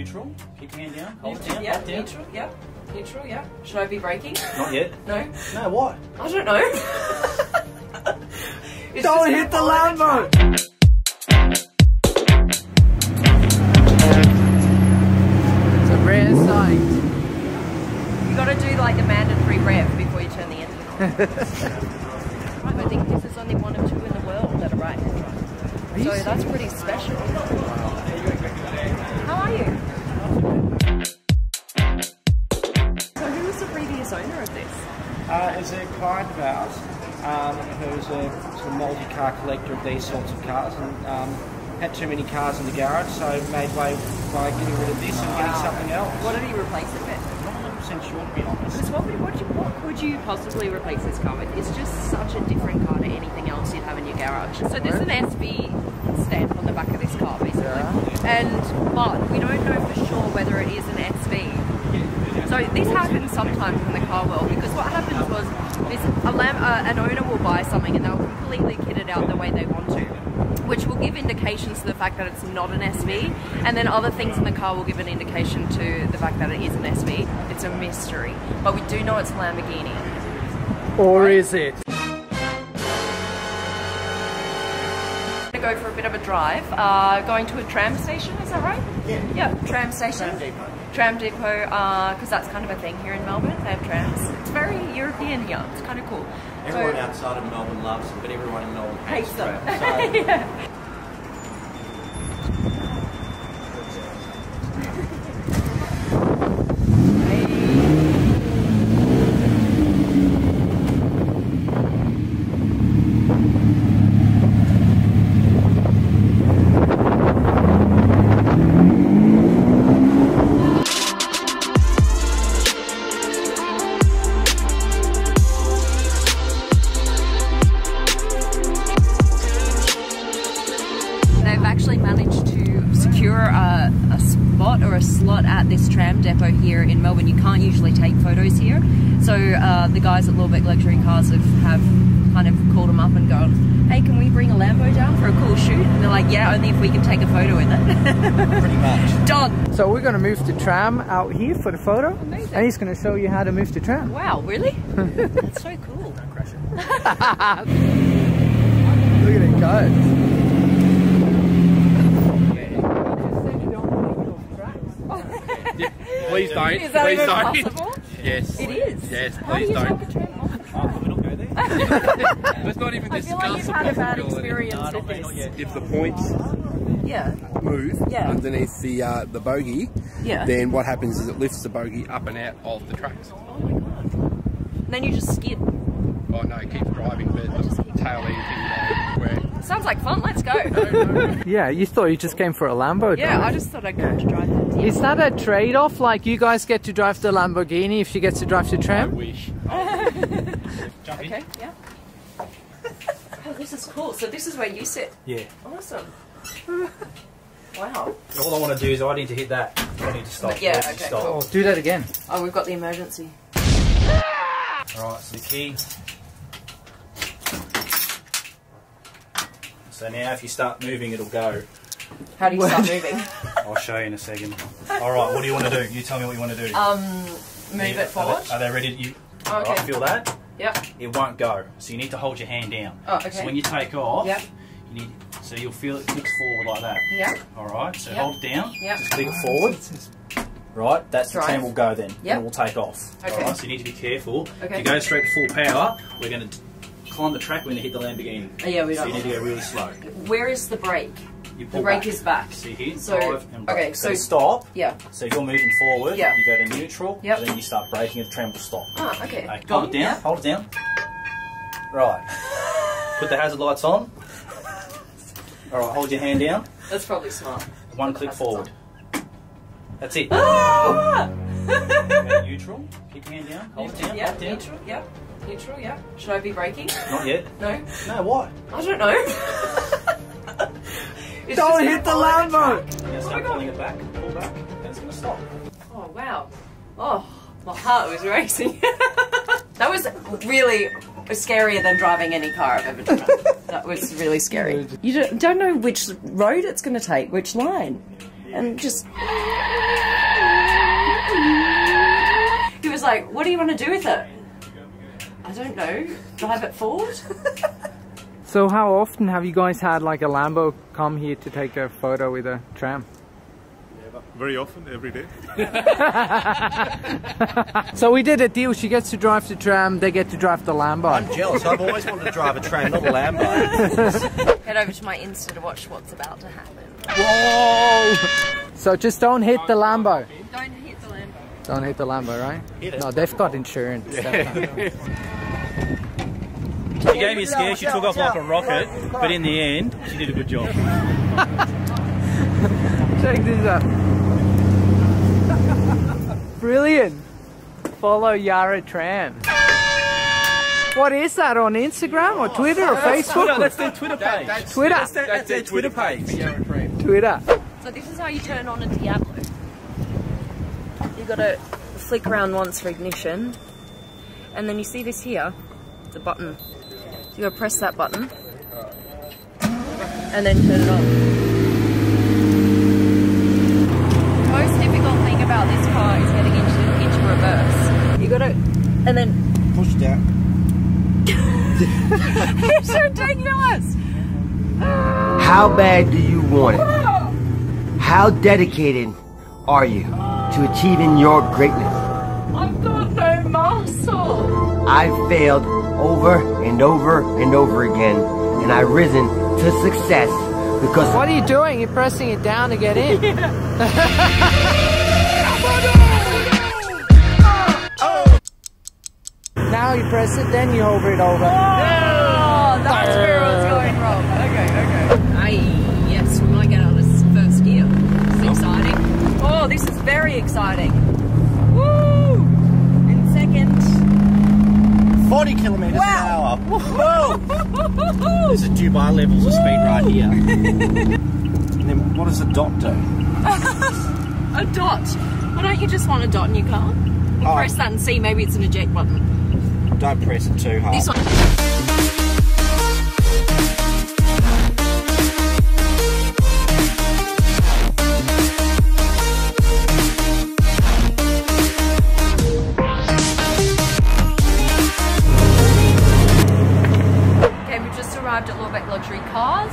neutral. Keep your hand down. Hold it down. Yeah, Hold down. neutral, yeah. Neutral, yeah. Should I be braking? Not yet. No? No, what? I don't know. Don't hit the Lambo! It's a rare sight. You gotta do like the mandatory rev before you turn the engine on. I think this is only one of two in the world that are right-hand drive. So that's pretty special. How are you? So who was the previous owner of this? It's a client of ours who's a sort of multi-car collector of these sorts of cars and had too many cars in the garage, so made way by getting rid of this and getting something else. What did he replace it with? I'm not 100% sure, to be honest. Because what could you possibly replace this car with? It's just such a different car to anything else you'd have in your garage. So there's an SV stamp on the back of this car, basically. But we don't know for sure whether it is an SV. So this happens sometimes in the car world, because what happens was an owner will buy something and they'll completely kit it out the way they want to, which will give indications to the fact that it's not an SV, and then other things in the car will give an indication to the fact that it is an SV. It's a mystery, but we do know it's a Lamborghini. Or is it? Go for a bit of a drive, going to a tram station, is that right? Yeah, tram station. Tram depot. Tram depot, because that's kind of a thing here in Melbourne, they have trams. It's very European here, it's kind of cool. Everyone outside of Melbourne loves them, but everyone in Melbourne hates them. Tram. So Yeah. Slot at this tram depot here in Melbourne. You can't usually take photos here, so the guys at Lorbek Luxury Cars have kind of called them up and gone, hey, can we bring a Lambo down for a cool shoot? And they're like, yeah, only if we can take a photo with it. pretty much. Done. So we're going to move to Tram out here for the photo. Amazing. And he's going to show you how to move to Tram. Wow, really? That's so cool. Don't crash it. Look at it go. Please don't. Is that Please even don't. possible? Yes. It is. Yes, How do please you don't. take a tram off? We don't go there. Let's not even I discuss feel like you've had a bad the possibility. experience with this. If the points Yeah. move Yeah. underneath the bogey, Yeah. then what happens is it lifts the bogey up and out of the tracks. Oh my god. And then you just skid. Oh no, it keeps driving, but the tail end thing where. Sounds like fun, let's go. Yeah, you thought you just came for a Lambo. Yeah, I just thought I'd come to drive that. Is that a trade-off? Like you guys get to drive the Lamborghini if she gets to drive the I Tram? wish. Jump in. Okay, yeah. Oh, this is cool. So this is where you sit. Yeah. Awesome. Wow. All I want to do is I need to hit that. I need to stop. Yeah, I need to okay, stop. cool. Oh, do that again. Oh, we've got the emergency. Alright, so the key. So now if you start moving, it'll go. How do you start moving? I'll show you in a second. Alright, what do you want to do? You tell me what you want to do. Move it forward. Are they ready? You, Oh, okay. Alright, feel that? Yep. It won't go. So you need to hold your hand down. Oh, okay. So when you take off, Yep. you need, so you'll feel it clicks forward like that. Yep. Alright, so Yep. hold it down. Yep. Just click it forward. Right, that's the Drive. tram will go then. Yep. And it will take off. Okay. Alright, so you need to be careful. Okay. If you go straight to full power, we're going to climb the track, we're going to hit the Lamborghini. Oh, yeah, we So don't you need to want go really slow. Where is the brake? You The pull brake back. is back. So you hit, So- drive and brake. okay, So so- to stop, Yeah. so if you're moving forward, Yeah. you go to neutral, Yep. and then you start braking and the tram will stop. Ah, okay. Okay, Got hold it down, Yeah. hold it down. Right. Put the hazard lights on. Alright, hold your hand down. That's probably smart. One click forward. That's it. Ah! Okay, neutral. Keep your hand down. Hold it down. Yeah, Hold it down. neutral, yeah. Neutral, yeah. Should I be braking? Not yet. No? No, what? I don't know. It's Don't just hit the gonna follow Lambo! You're going to start pulling it back, pull back, and it's going to stop. Oh, wow. Oh, my heart was racing. That was really scarier than driving any car I've ever driven. That was really scary. You don't know which road it's going to take, which line. And just... was like, what do you want to do with it? I don't know, drive it forward? So how often have you guys had like a Lambo come here to take a photo with a tram? Very often, every day. So we did a deal, she gets to drive the tram, they get to drive the Lambo. I'm jealous, I've always wanted to drive a tram, not a Lambo. Head over to my Insta to watch what's about to happen. Whoa! So just don't hit the Lambo. Don't hit the Lambo. Don't hit the Lambo, right? No, they've got insurance. She gave me a scare, she took off like a rocket, but in the end, she did a good job. Check this out. Brilliant. Follow Yara Tram. What is that, on Instagram or Twitter or Facebook? No, that's their Twitter page. Twitter. That's their Twitter page. Twitter. So this is how you turn on a Diablo. You gotta flick around once for ignition, and then you see this here, it's a button. So you gotta press that button, and then turn it on. The most difficult thing about this car is getting into reverse. You gotta, and then Push down. it's ridiculous. How bad do you want it? How dedicated are you to achieving your greatness? I've got no muscle. I've failed over and over and over again, and I've risen to success because... What are you doing? You're pressing it down to get in. Now you press it, then you hover it over. Oh, that's where it was going wrong. Okay. Yes, we might get out of this first gear. This is exciting. Oh, this is very exciting. Woo! In second. 40 kilometres an hour. Whoa! This is Dubai levels of speed right here. And then what does a dot do? A dot. Why don't you just want a dot in your car? We'll press that and see, maybe it's an eject button. Don't press it too hard. This one. Okay, we've just arrived at Lorbek Luxury Cars.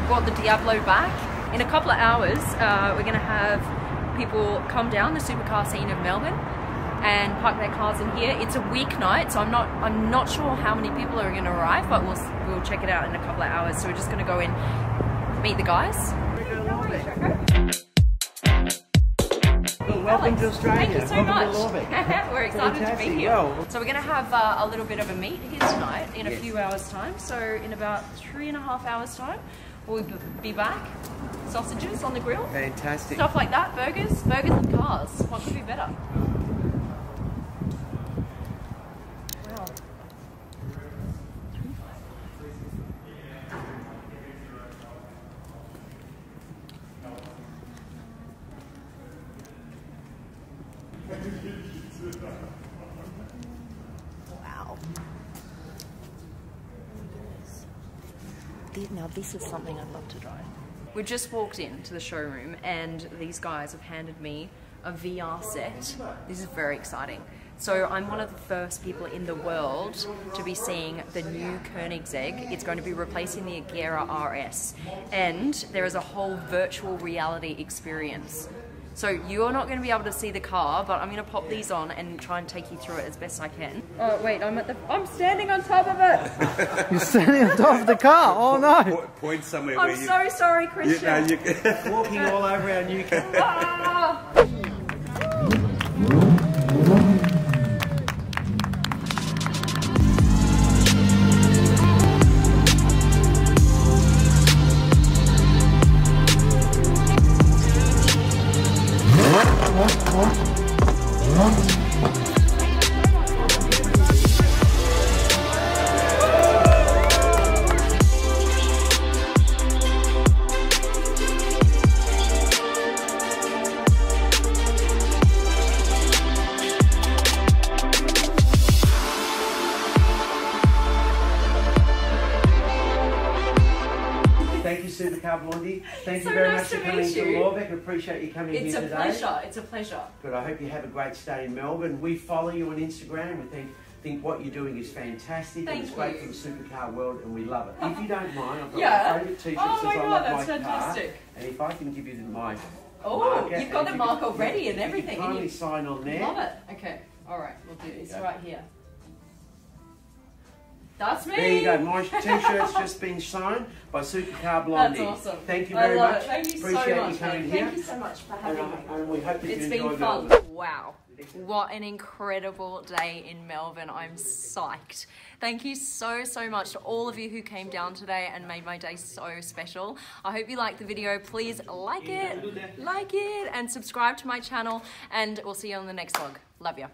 Brought the Diablo back. In a couple of hours, we're going to have people come down the supercar scene of Melbourne and park their cars in here. It's a weeknight, so I'm not sure how many people are going to arrive, but we'll check it out in a couple of hours. So we're just going to go in, meet the guys. Welcome to Australia. Thank you so much. We're excited to be here. So we're going to have a little bit of a meet here tonight in a few hours' time. So in about 3.5 hours' time, we'll be back. Sausages on the grill. Fantastic. Stuff like that. Burgers and cars. What could be better? Wow. Wow. Now this is something I'd love to drive. We just walked into the showroom and these guys have handed me a VR set. This is very exciting. So I'm one of the first people in the world to be seeing the new Koenigsegg. It's going to be replacing the Agera RS. And there is a whole virtual reality experience. So you're not going to be able to see the car, but I'm going to pop these on and try and take you through it as best I can. Oh wait, I'm standing on top of it. You're standing on top of the car. Oh no! Point somewhere I'm so sorry, Christian. Walking all over our new car. Ah! Thank So you very nice much for to coming meet to you. Lorbek. I appreciate you coming It's here a today. pleasure. It's a pleasure. Good. I hope you have a great stay in Melbourne. We follow you on Instagram. We think what you're doing is fantastic. Thank and it's great you. for the supercar world, and we love it. If you don't mind, I've got Yeah. my favourite t-shirt Oh says my I God, love that's my fantastic. car. And if I can give you my Oh, marker, you've got and the if mark you already and if you everything. can kindly sign on there. Love it. Okay. All right. We'll do this go. right here. That's me. There you go. My t-shirt's just been signed by Supercar Blondie. That's awesome. Thank you very I love much. It. Thank you Appreciate so much. you coming Mate. here. Thank you so much for having me. And we hope that It's you been enjoy fun. Melbourne. Wow. What an incredible day in Melbourne. I'm psyched. Thank you so much to all of you who came down today and made my day so special. I hope you liked the video. Please like it, and subscribe to my channel, and we'll see you on the next vlog. Love ya.